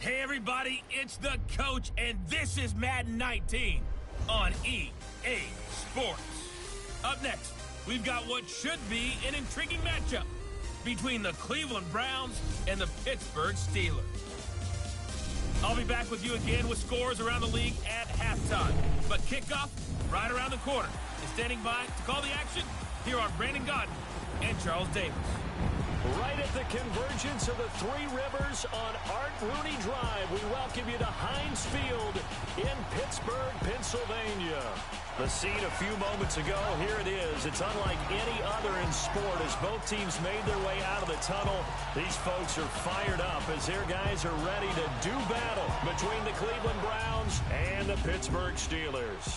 Hey everybody, it's the coach, and this is Madden 19 on EA Sports. Up next, we've got what should be an intriguing matchup between the Cleveland Browns and the Pittsburgh Steelers. I'll be back with you again with scores around the league at halftime. But kickoff right around the corner. And standing by to call the action, here are Brandon Gaudin and Charles Davis. Right at the convergence of the Three Rivers on Art Rooney Drive, we welcome you to Heinz Field in Pittsburgh, Pennsylvania. The scene a few moments ago, here it is. It's unlike any other in sport as both teams made their way out of the tunnel. These folks are fired up as their guys are ready to do battle between the Cleveland Browns and the Pittsburgh Steelers.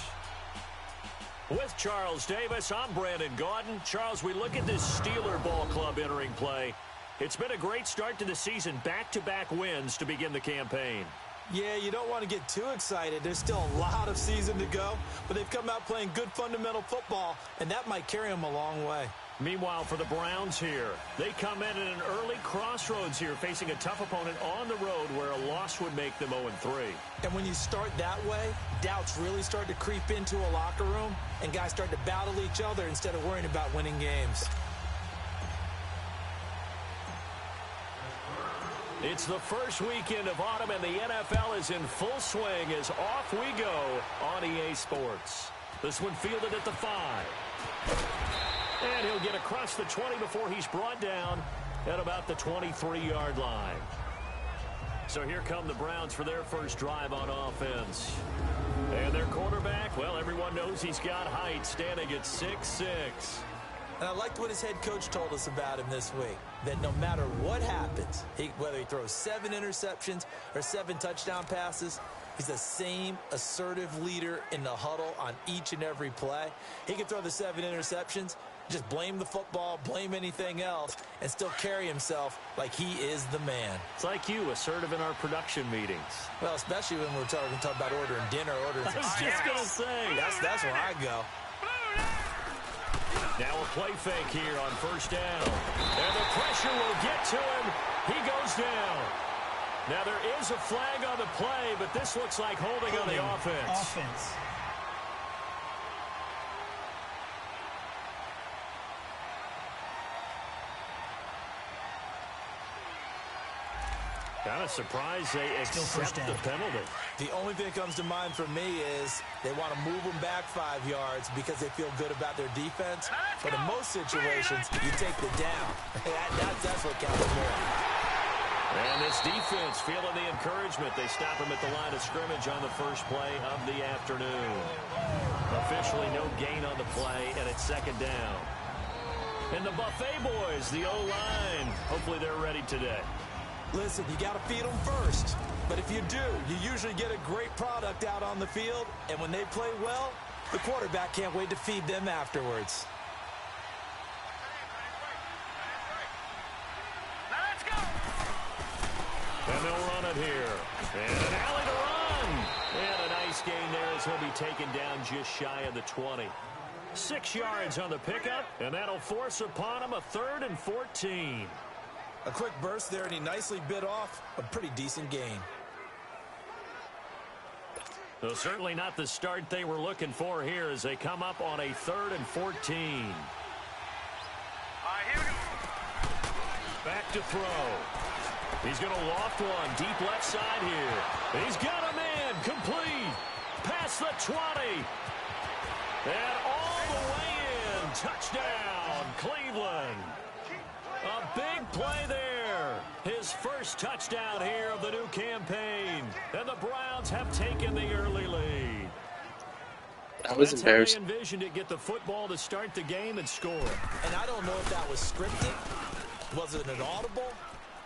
With Charles Davis, I'm Brandon Gaudin. Charles, we look at this Steeler ball club entering play. It's been a great start to the season, back-to-back wins to begin the campaign. Yeah, you don't want to get too excited. There's still a lot of season to go, but they've come out playing good fundamental football, and that might carry them a long way. Meanwhile, for the Browns here, they come in at an early crossroads here, facing a tough opponent on the road where a loss would make them 0-3. And when you start that way, doubts really start to creep into a locker room, and guys start to battle each other instead of worrying about winning games. It's the first weekend of autumn, and the NFL is in full swing as off we go on EA Sports. This one fielded at the 5. And he'll get across the 20 before he's brought down at about the 23-yard line. So here come the Browns for their first drive on offense. And their quarterback, well, everyone knows he's got height, standing at 6'6". And I liked what his head coach told us about him this week, that no matter what happens, whether he throws 7 interceptions or 7 touchdown passes, he's the same assertive leader in the huddle on each and every play. He can throw the 7 interceptions, just blame the football, blame anything else, and still carry himself like he is the man. It's like you, assertive in our production meetings. Well, especially when we're talking about ordering dinner, ordering some I was just going to say. That's where I go. Now a play fake here on first down. And the pressure will get to him. He goes down. Now there is a flag on the play, but this looks like holding on the offense. Kind of surprised they accept the penalty. The only thing that comes to mind for me is they want to move them back 5 yards because they feel good about their defense. But in most situations, you take the down. That's what counts more. And this defense feeling the encouragement. They stop him at the line of scrimmage on the first play of the afternoon. Officially no gain on the play, and it's second down. And the Buffet boys, the O-line, hopefully they're ready today. Listen, you got to feed them first. But if you do, you usually get a great product out on the field. And when they play well, the quarterback can't wait to feed them afterwards. Let's go! And they'll run it here. And an alley to run. And a nice gain there as he'll be taken down just shy of the 20. 6 yards on the pickup, and that'll force upon him a 3rd and 14. A quick burst there, and he nicely bit off a pretty decent gain. Well, certainly not the start they were looking for here as they come up on a 3rd and 14. Back to throw. He's going to loft one deep left side here. He's got a man complete. Past the 20. And all the way in. Touchdown, Cleveland. A big play there. His first touchdown here of the new campaign. And the Browns have taken the early lead. That was embarrassing. That's how they envisioned it, get the football to start the game and score. And I don't know if that was scripted. Was it an audible?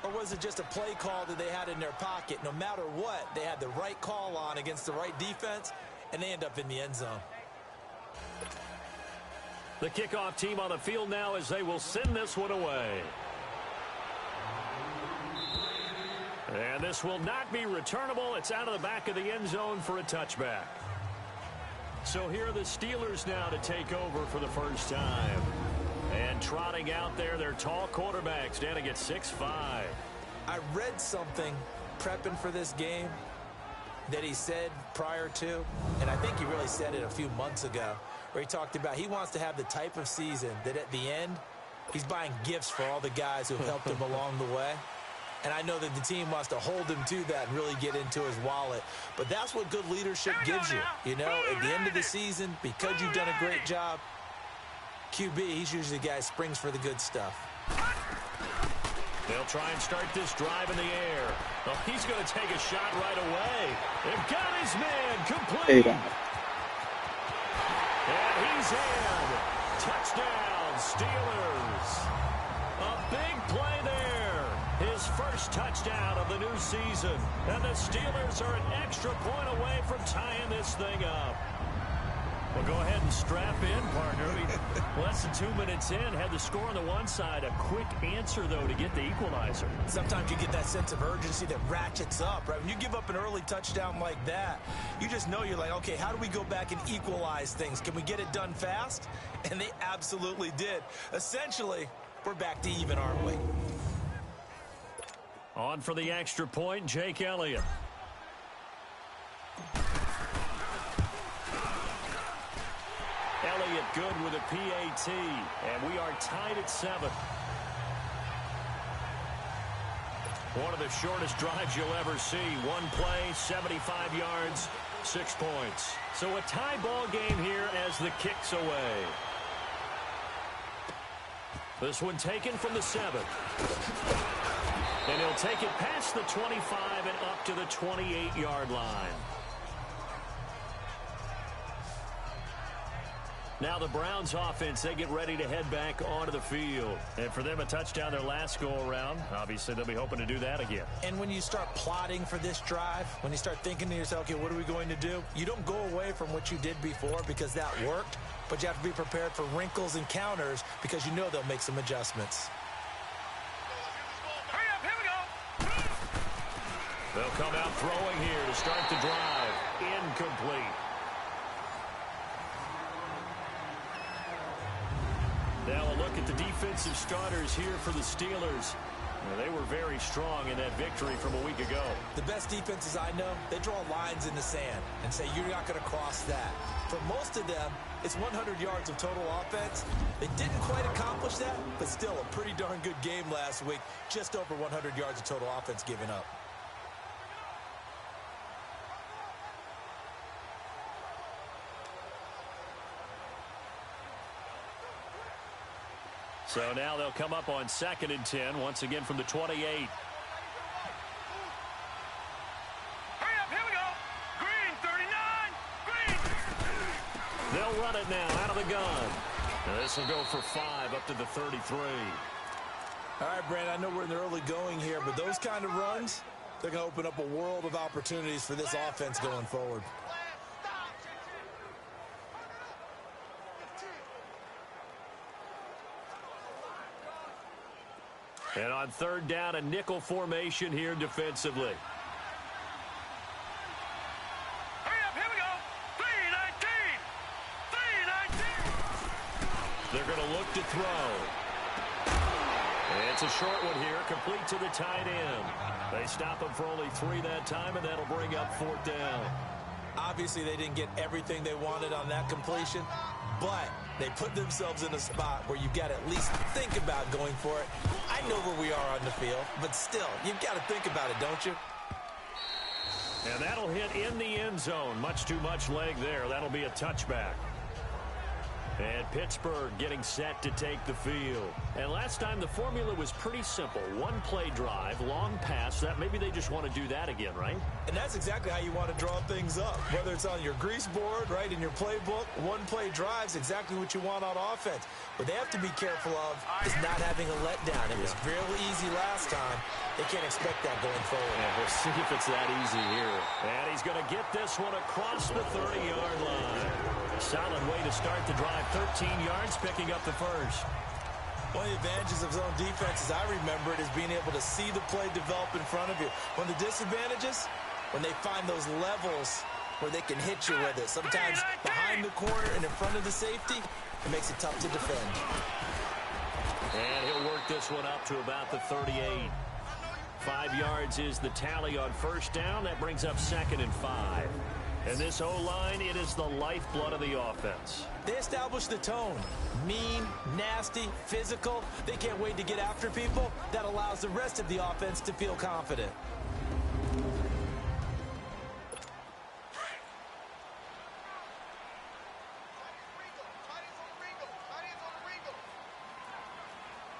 Or was it just a play call that they had in their pocket? No matter what, they had the right call on against the right defense, and they end up in the end zone. The kickoff team on the field now as they will send this one away. And this will not be returnable. It's out of the back of the end zone for a touchback. So here are the Steelers now to take over for the first time. And trotting out there, their tall quarterback standing at 6'5". I read something prepping for this game that he said prior to, and I think he really said it a few months ago, where he talked about he wants to have the type of season that at the end, he's buying gifts for all the guys who have helped him along the way. And I know that the team wants to hold him to that and really get into his wallet. But that's what good leadership gives you. You know, at the end of the season, because you've done a great job, QB, he's usually the guy who springs for the good stuff. They'll try and start this drive in the air. Oh, he's going to take a shot right away. They've got his man complete. Edaug. And he's in. Touchdown, Steelers. A big play there. His first touchdown of the new season. And the Steelers are an extra point away from tying this thing up. Well, go ahead and strap in, partner. Less than 2 minutes in, had the score on the one side. A quick answer, though, to get the equalizer. Sometimes you get that sense of urgency that ratchets up, right? When you give up an early touchdown like that, you just know you're like, okay, how do we go back and equalize things? Can we get it done fast? And they absolutely did. Essentially, we're back to even, aren't we? On for the extra point, Jake Elliott. Elliott good with a PAT, and we are tied at 7. One of the shortest drives you'll ever see. One play, 75 yards, 6 points. So a tie ball game here as the kick's away. This one taken from the 7. And he'll take it past the 25 and up to the 28-yard line. Now the Browns offense, they get ready to head back onto the field. And for them, a touchdown their last go-around. Obviously, they'll be hoping to do that again. And when you start plotting for this drive, when you start thinking to yourself, okay, what are we going to do? You don't go away from what you did before because that worked, but you have to be prepared for wrinkles and counters because you know they'll make some adjustments. Hurry up, here we go. They'll come out throwing here to start the drive. Incomplete. Now a look at the defensive starters here for the Steelers. They were very strong in that victory from a week ago. The best defenses I know, they draw lines in the sand and say you're not going to cross that. For most of them, it's 100 yards of total offense. They didn't quite accomplish that, but still a pretty darn good game last week. Just over 100 yards of total offense given up. So now they'll come up on 2nd and 10, once again from the 28. Hurry up, here we go. Green, 39. Green. They'll run it now out of the gun. And this will go for 5 up to the 33. All right, Brandon, I know we're in the early going here, but those kind of runs, they're going to open up a world of opportunities for this offense going forward. And on 3rd down, a nickel formation here defensively. Hurry up, here we go. 3-19. 3-19. They're going to look to throw. And it's a short one here, complete to the tight end. They stop him for only 3 that time, and that'll bring up 4th down. Obviously, they didn't get everything they wanted on that completion, but they put themselves in a spot where you've got to at least think about going for it. I know where we are on the field, but still, you've got to think about it, don't you? And that'll hit in the end zone. Much too much leg there. That'll be a touchback. And Pittsburgh getting set to take the field. And last time the formula was pretty simple. One play drive, long pass. That maybe they just want to do that again, right? And that's exactly how you want to draw things up. Whether it's on your grease board, right, in your playbook, one play drive's exactly what you want on offense. What they have to be careful of is not having a letdown. It was fairly easy last time. They can't expect that going forward. Yeah, we'll see if it's that easy here. And he's going to get this one across the 30-yard line. Solid way to start the drive. 13 yards, picking up the first. One of the advantages of zone defense, as I remember it, is being able to see the play develop in front of you. One of the disadvantages, when they find those levels where they can hit you with it. Sometimes behind the corner and in front of the safety, it makes it tough to defend. And he'll work this one up to about the 38. 5 yards is the tally on 1st down. That brings up 2nd and 5. And this O-line, it is the lifeblood of the offense. They establish the tone. Mean, nasty, physical. They can't wait to get after people. That allows the rest of the offense to feel confident.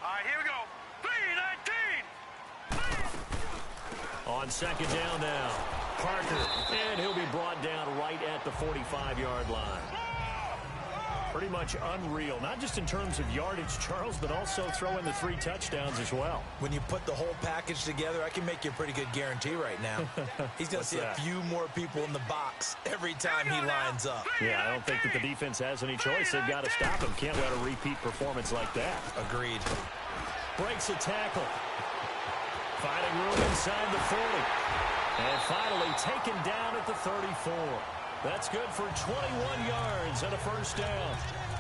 All right, here we go. 3-19. On second down now, Parker, and he'll be brought down right at the 45-yard line. Pretty much unreal, not just in terms of yardage, Charles, but also throwing the 3 touchdowns as well. When you put the whole package together, I can make you a pretty good guarantee right now. He's going to see a few more people in the box every time he lines up. Yeah, I don't think that the defense has any choice. They've got to stop him. Can't let a repeat performance like that. Agreed. Breaks a tackle. Finding room inside the 40. And finally taken down at the 34. That's good for 21 yards and a first down.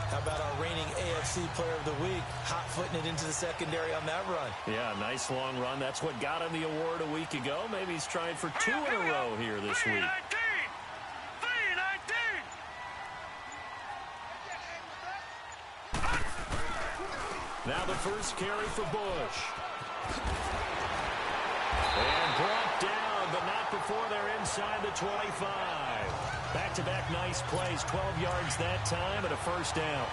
How about our reigning AFC Player of the Week, hot-footing it into the secondary on that run? Yeah, nice long run. That's what got him the award a week ago. Maybe he's trying for 2 in a row here this week. 3-19. Now the first carry for Bush. And brought down, but not before they're inside the 25. Back-to-back nice plays, 12 yards that time and a first down.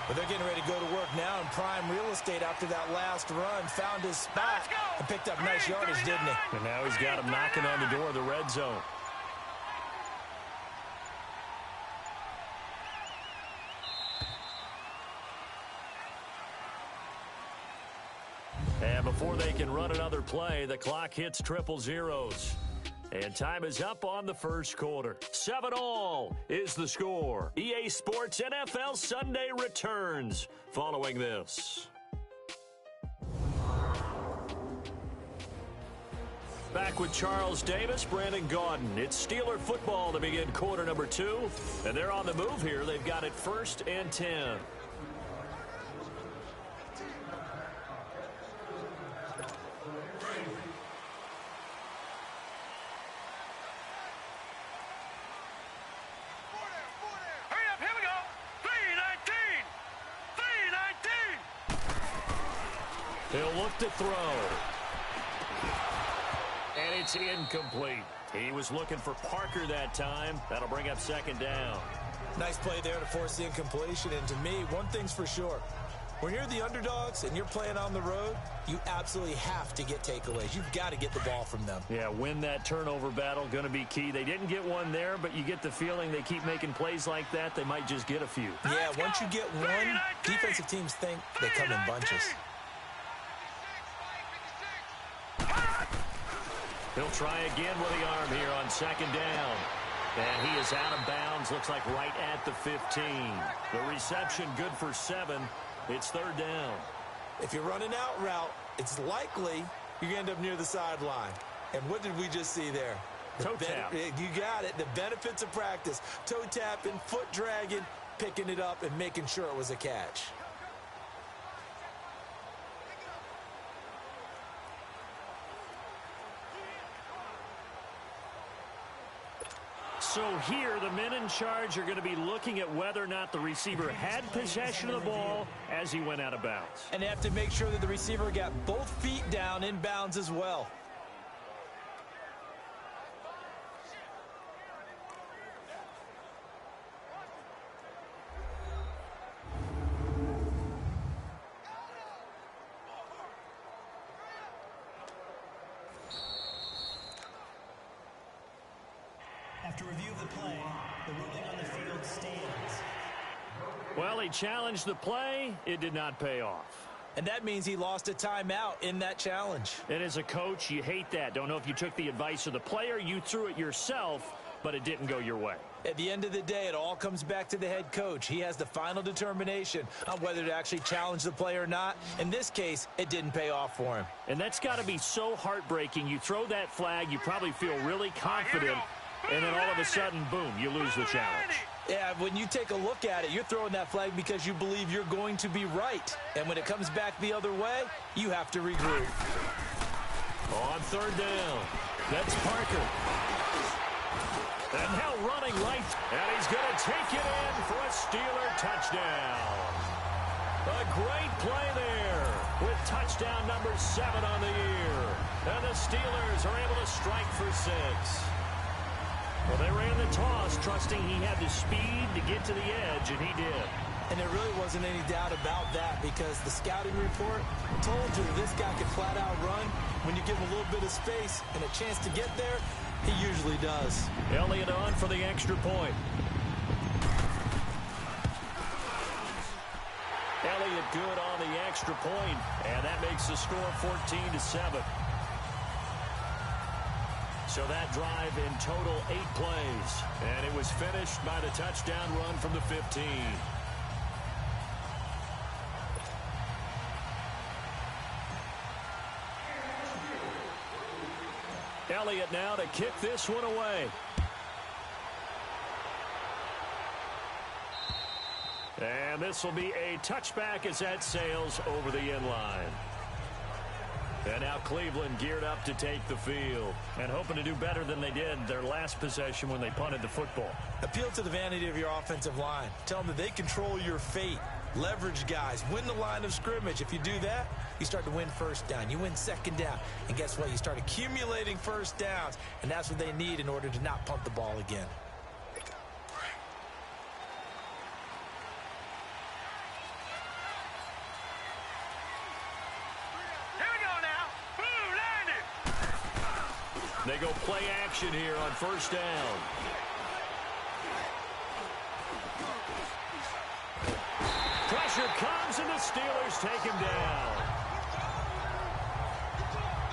But they're getting ready to go to work now in prime real estate after that last run. Found his spot and picked up nice yardage, didn't he? And now he's got him knocking on the door of the red zone. And before they can run another play, the clock hits triple zeros. And time is up on the first quarter. 7-all is the score. EA Sports NFL Sunday returns following this. Back with Charles Davis, Brandon Gaudin. It's Steeler football to begin quarter number 2. And they're on the move here. They've got it 1st and 10. He'll look to throw. And it's incomplete. He was looking for Parker that time. That'll bring up second down. Nice play there to force the incompletion. And to me, one thing's for sure. When you're the underdogs and you're playing on the road, you absolutely have to get takeaways. You've got to get the ball from them. Yeah, win that turnover battle, going to be key. They didn't get one there, but you get the feeling they keep making plays like that, they might just get a few. Yeah, once you get one, defensive teams think they come in bunches. He'll try again with the arm here on second down. And he is out of bounds, looks like right at the 15. The reception good for 7. It's third down. If you run an out route, it's likely you're going to end up near the sideline. And what did we just see there? Toe tap. You got it. The benefits of practice. Toe tapping, foot dragging, picking it up, and making sure it was a catch. So here, the men in charge are going to be looking at whether or not the receiver had possession of the ball as he went out of bounds. And they have to make sure that the receiver got both feet down in bounds as well. After review of the play, the ruling on the field stands. Well, he challenged the play. It did not pay off. And that means he lost a timeout in that challenge. And as a coach, you hate that. Don't know if you took the advice of the player. You threw it yourself, but it didn't go your way. At the end of the day, it all comes back to the head coach. He has the final determination on whether to actually challenge the play or not. In this case, it didn't pay off for him. And that's got to be so heartbreaking. You throw that flag, you probably feel really confident, and then all of a sudden, boom, you lose the challenge. Yeah, when you take a look at it, you're throwing that flag because you believe you're going to be right. And when it comes back the other way, you have to regroup. On third down, that's Parker. And now running right, and he's going to take it in for a Steeler touchdown. A great play there with touchdown number 7 on the year. And the Steelers are able to strike for 6. Well, they ran the toss, trusting he had the speed to get to the edge, and he did. And there really wasn't any doubt about that because the scouting report told you this guy could flat out run. When you give him a little bit of space and a chance to get there, he usually does. Elliott on for the extra point. Elliott good on the extra point, and that makes the score 14-7. So that drive in total 8 plays, and it was finished by the touchdown run from the 15. Elliott now to kick this one away. And this will be a touchback as that sails over the end line. And now Cleveland geared up to take the field and hoping to do better than they did their last possession when they punted the football. Appeal to the vanity of your offensive line. Tell them that they control your fate. Leverage guys. Win the line of scrimmage. If you do that, you start to win first down. You win second down. And guess what? You start accumulating first downs. And that's what they need in order to not punt the ball again. They go play action here on first down. Pressure comes, and the Steelers take him down.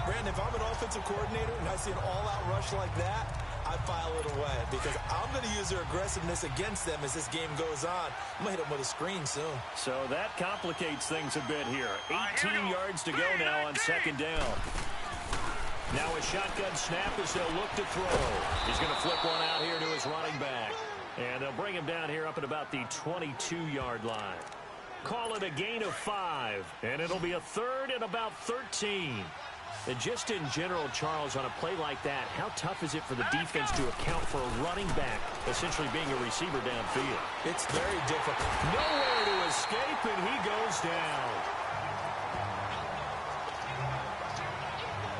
Brandon, if I'm an offensive coordinator and I see an all-out rush like that, I file it away because I'm going to use their aggressiveness against them as this game goes on. I'm going to hit them with a screen soon. So that complicates things a bit here. 18 yards to go now on second down. Now a shotgun snap as they'll look to throw. He's going to flip one out here to his running back. And they'll bring him down here up at about the 22-yard line. Call it a gain of 5. And it'll be a third and about 13. And just in general, Charles, on a play like that, how tough is it for the defense to account for a running back essentially being a receiver downfield? It's very difficult. Nowhere to escape, and he goes down.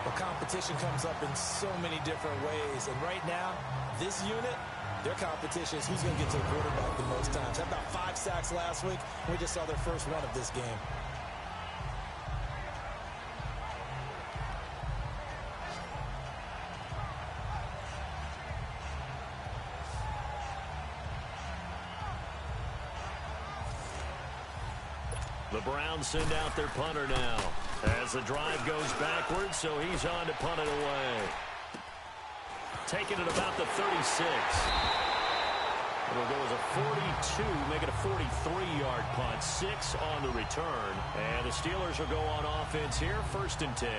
Well, competition comes up in so many different ways. And right now, this unit, their competition is who's going to get to the quarterback the most times. Had about 5 sacks last week. We just saw their first one of this game. The Browns send out their punter now as the drive goes backwards, so he's on to punt it away. Taking it about the 36. It'll go as a 42, make it a 43-yard punt. 6 on the return. And the Steelers will go on offense here, 1st and 10.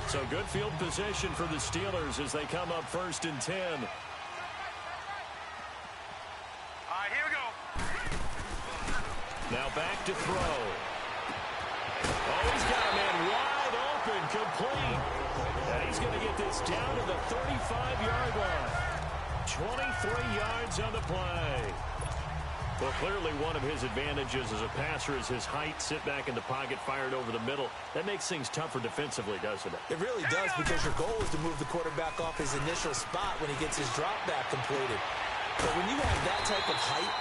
So good field position for the Steelers as they come up 1st and 10. All right, here we go. Now back to throw. Oh, he's got a man wide open, complete. And he's going to get this down to the 35-yard line. 23 yards on the play. Well, clearly one of his advantages as a passer is his height. Sit back in the pocket, fired over the middle. That makes things tougher defensively, doesn't it? It really does, because your goal is to move the quarterback off his initial spot when he gets his drop back completed. But when you have that type of height,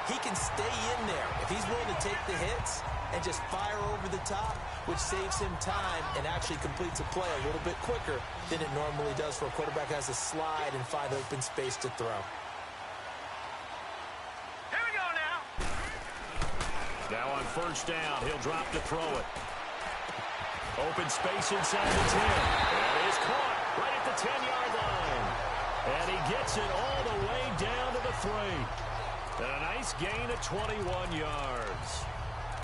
he can stay in there. If he's willing to take the hits and just fire over the top, which saves him time and actually completes a play a little bit quicker than it normally does for a quarterback who has to slide and find open space to throw. Now on first down, he'll drop to throw it. Open space inside the 10. And it is caught right at the 10-yard line. And he gets it all the way down to the 3. And a nice gain of 21 yards.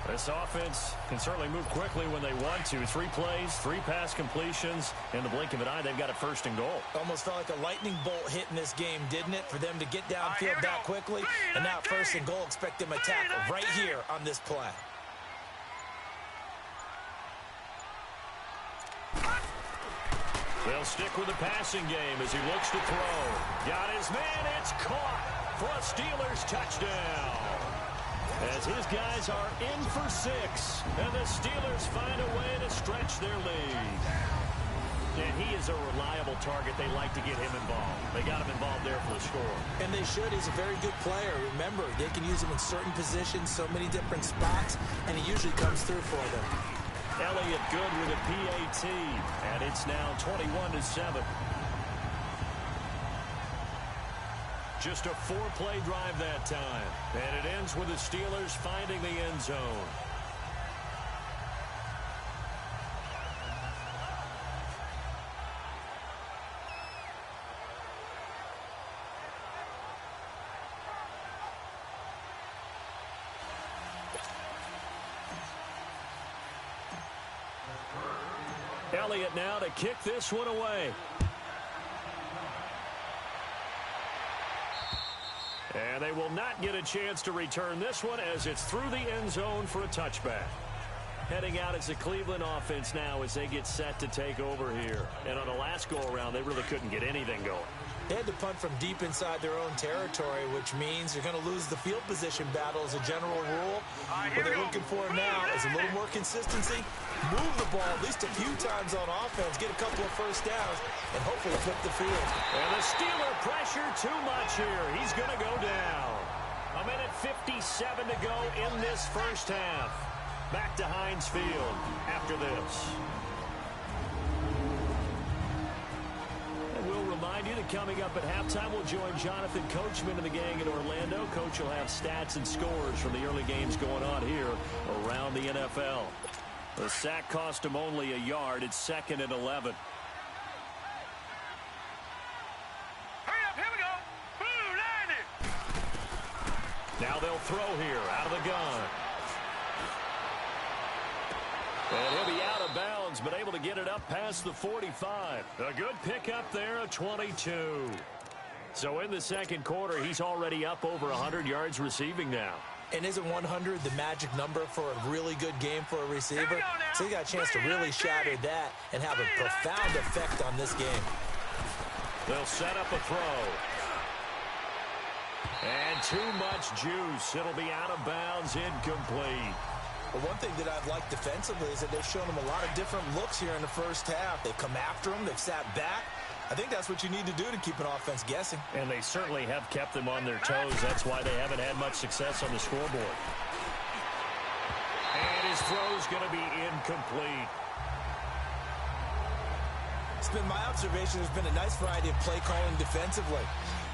This offense can certainly move quickly when they want to. 3 plays, 3 pass completions. In the blink of an eye, they've got it 1st and goal. Almost felt like a lightning bolt hit in this game, didn't it? For them to get downfield that quickly. And now 1st and goal, expect them to tackle right here on this play. They'll stick with the passing game as he looks to throw. Got his man. It's caught for a Steelers touchdown. As his guys are in for 6, and the Steelers find a way to stretch their lead. And he is a reliable target. They like to get him involved. They got him involved there for the score. And they should. He's a very good player. Remember, they can use him in certain positions, so many different spots, and he usually comes through for them. Elliott good with a PAT, and it's now 21-7. Just a 4-play drive that time, and it ends with the Steelers finding the end zone. Elliott now to kick this one away. And they will not get a chance to return this one as it's through the end zone for a touchback. Heading out as the Cleveland offense now as they get set to take over here. And on the last go-around, they really couldn't get anything going. They had to punt from deep inside their own territory, which means you're going to lose the field position battle as a general rule. What they're looking for now is a little more consistency, move the ball at least a few times on offense, get a couple of first downs, and hopefully flip the field. And the Steeler pressure too much here. He's going to go down. 1:57 to go in this first half. Back to Heinz Field after this. And we'll remind you that coming up at halftime, we'll join Jonathan Coachman and the gang in Orlando. Coach will have stats and scores from the early games going on here around the NFL. The sack cost him only a yard. It's 2nd and 11. Hurry up, here we go. Boo, landed. Now they'll throw here out of the gun. And he'll be out of bounds, but able to get it up past the 45. A good pickup there, a 22. So in the second quarter, he's already up over 100 yards receiving now. And isn't 100 the magic number for a really good game for a receiver? So he got a chance to really shatter that and have a profound effect on this game. They'll set up a throw. And too much juice. It'll be out of bounds, incomplete. But one thing that I've liked defensively is that they've shown him a lot of different looks here in the first half. They've come after him. They've sat back. I think that's what you need to do to keep an offense guessing. And they certainly have kept them on their toes. That's why they haven't had much success on the scoreboard. And his throw's going to be incomplete. It's been my observation there's been a nice variety of play calling defensively.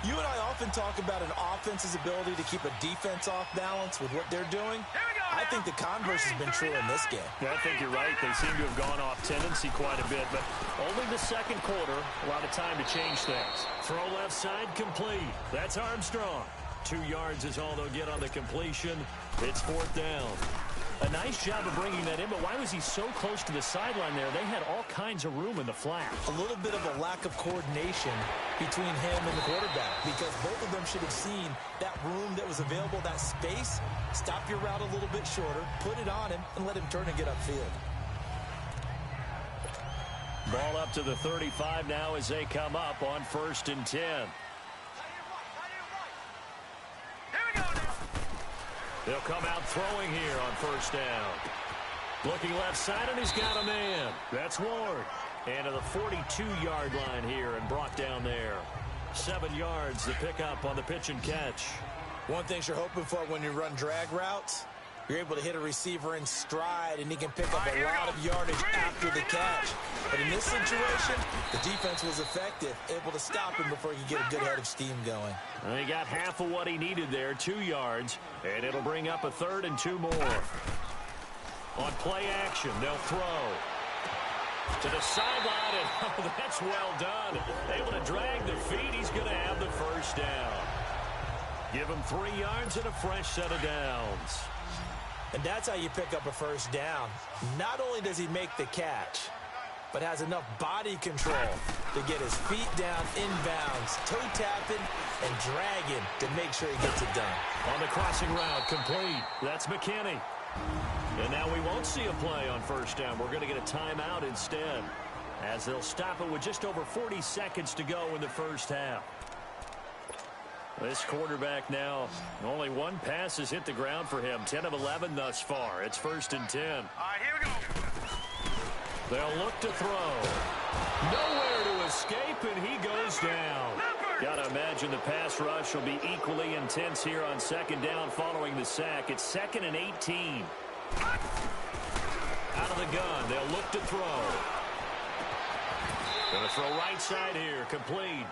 You and I often talk about an offense's ability to keep a defense off balance with what they're doing. I think the converse has been true in this game. Yeah, I think you're right. They seem to have gone off tendency quite a bit, but only the second quarter, a lot of time to change things. Throw left side, complete. That's Armstrong. 2 yards is all they'll get on the completion. It's 4th down. A nice job of bringing that in, but why was he so close to the sideline there? They had all kinds of room in the flat. A little bit of a lack of coordination between him and the quarterback, because both of them should have seen that room that was available, that space. Stop your route a little bit shorter, put it on him, and let him turn and get upfield. Ball up to the 35 now as they come up on 1st and 10. They'll come out throwing here on 1st down. Looking left side, and he's got a man. That's Ward. And to the 42-yard line here and brought down there. 7 yards to pick up on the pitch and catch. One thing you're hoping for when you run drag routes, you're able to hit a receiver in stride, and he can pick up a lot of yardage after the catch. But in this situation, the defense was effective, able to stop him before he could get a good head of steam going. And he got half of what he needed there, 2 yards, and it'll bring up a 3rd and 2 more. On play action, they'll throw to the sideline, and oh, that's well done. Able to drag the feet. He's going to have the 1st down. Give him 3 yards and a fresh set of downs. And that's how you pick up a 1st down. Not only does he make the catch, but has enough body control to get his feet down inbounds, toe tapping and dragging to make sure he gets it done. On the crossing route, complete. That's McKinney. And now we won't see a play on 1st down. We're going to get a timeout instead. as they'll stop it with just over 40 seconds to go in the first half. This quarterback now, only one pass has hit the ground for him. 10 of 11 thus far. It's 1st and 10. All right, here we go. They'll look to throw. Nowhere to escape, and he goes down. Got to imagine the pass rush will be equally intense here on 2nd down following the sack. It's 2nd and 18. Out of the gun, they'll look to throw. Going to throw right side here, complete.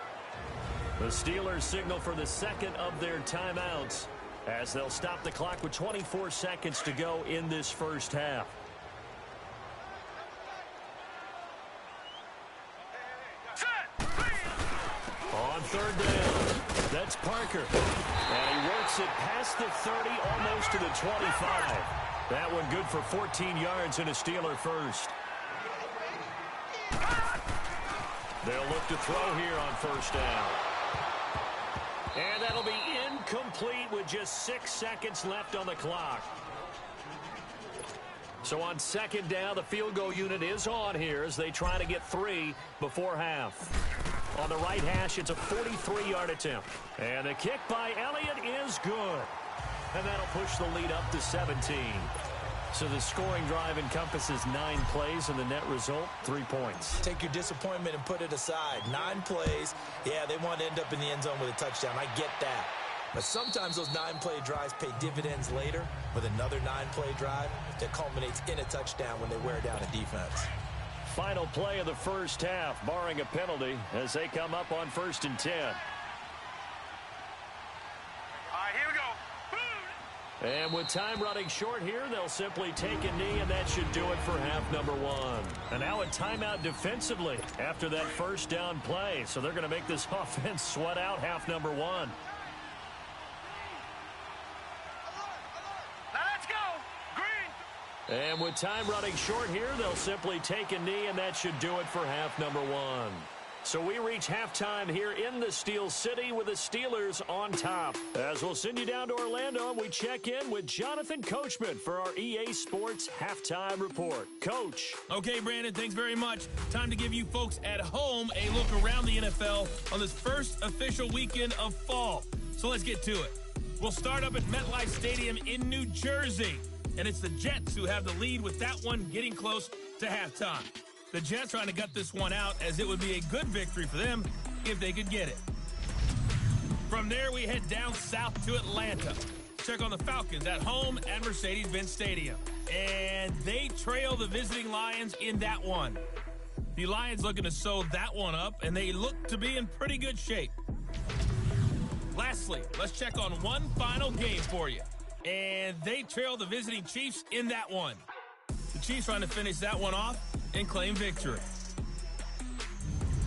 The Steelers signal for the 2nd of their timeouts as they'll stop the clock with 24 seconds to go in this first half. On 3rd down, that's Parker. And he works it past the 30, almost to the 25. That one good for 14 yards and a Steeler first. They'll look to throw here on 1st down. And that'll be incomplete with just 6 seconds left on the clock. So on 2nd down, the field goal unit is on here as they try to get 3 before half. On the right hash, it's a 43-yard attempt. And the kick by Elliott is good. And that'll push the lead up to 17. So the scoring drive encompasses 9 plays, and the net result, 3 points. Take your disappointment and put it aside. 9 plays. Yeah, they want to end up in the end zone with a touchdown. I get that. But sometimes those 9-play drives pay dividends later with another 9-play drive that culminates in a touchdown when they wear down a defense. Final play of the first half, barring a penalty, as they come up on 1st and 10. All right, here we go. And with time running short here, they'll simply take a knee, and that should do it for half number 1. And now a timeout defensively after that 1st down play. So they're going to make this offense sweat out half number 1. Now let's go. Green. And with time running short here, they'll simply take a knee, and that should do it for half number 1. So we reach halftime here in the Steel City with the Steelers on top. As we'll send you down to Orlando, and we check in with Jonathan Coachman for our EA Sports Halftime Report. Coach. Okay, Brandon, thanks very much. Time to give you folks at home a look around the NFL on this first official weekend of fall. So let's get to it. We'll start up at MetLife Stadium in New Jersey. And it's the Jets who have the lead with that one getting close to halftime. The Jets trying to gut this one out, as it would be a good victory for them if they could get it. From there, we head down south to Atlanta. Check on the Falcons at home at Mercedes-Benz Stadium. And they trail the visiting Lions in that one. The Lions looking to sew that one up, and they look to be in pretty good shape. Lastly, let's check on one final game for you. And they trail the visiting Chiefs in that one. The Chiefs trying to finish that one off and claim victory.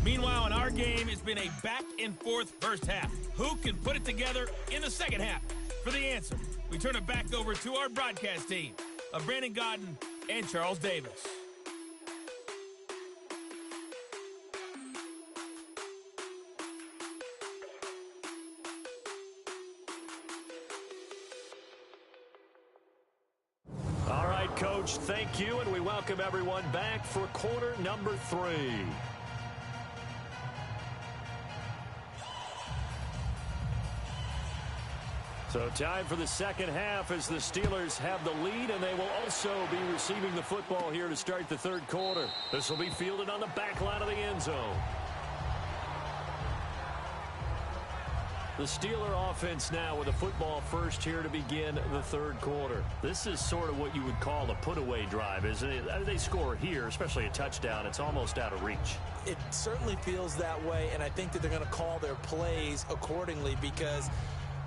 Meanwhile, in our game, it's been a back-and-forth first half. Who can put it together in the second half? For the answer, we turn it back over to our broadcast team of Brandon Godden and Charles Davis. All right, Coach, thank you, and we welcome everyone back for quarter number 3. So time for the second half as the Steelers have the lead, and they will also be receiving the football here to start the third quarter. This will be fielded on the back line of the end zone. The Steeler offense now with the football first here to begin the third quarter. This is sort of what you would call a put-away drive, isn't it? They score here, especially a touchdown. It's almost out of reach. It certainly feels that way, and I think that they're going to call their plays accordingly, because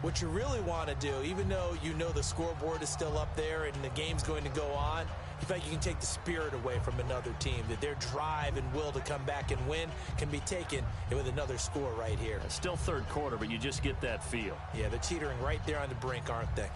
what you really want to do, even though you know the scoreboard is still up there and the game's going to go on, you feel like you can take the spirit away from another team, that their drive and will to come back and win can be taken with another score right here. It's still third quarter, but you just get that feel. Yeah, they're teetering right there on the brink, aren't they?